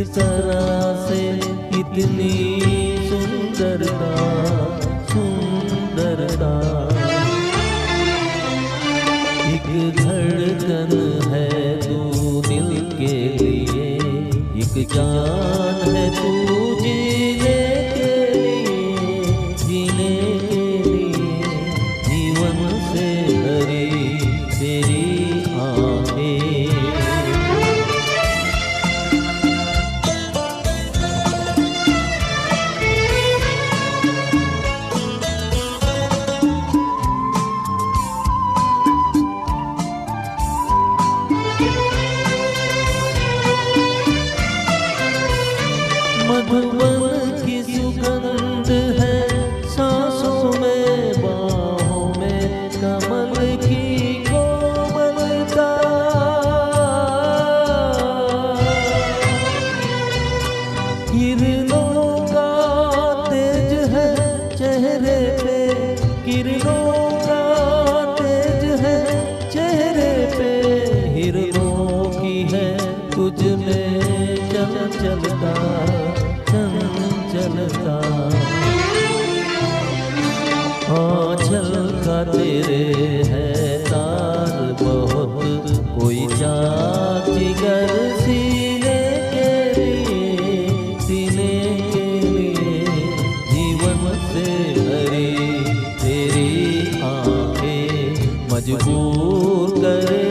तरह से इतनी सुंदरता सुंदरता। एक धड़कन है तू दिल के लिए, एक जान है तू जीने के लिए, जीने के लिए। जीवन से भरी तेरी आंखें, मधुबन की सुगंध है सांसों में, बाहों में कमल की कोमलता। किरणों का तेज है चेहरे पे, किरणों का तेज है चेहरे पे। हिरणों की है तुझ में चंचलता चंचलता। आंचल का तेरे है तार बहुत, कोई चाक जिगर सीने के लिए, सीने के लिए। जीवन से भरी तेरी आंखें मजबूर करे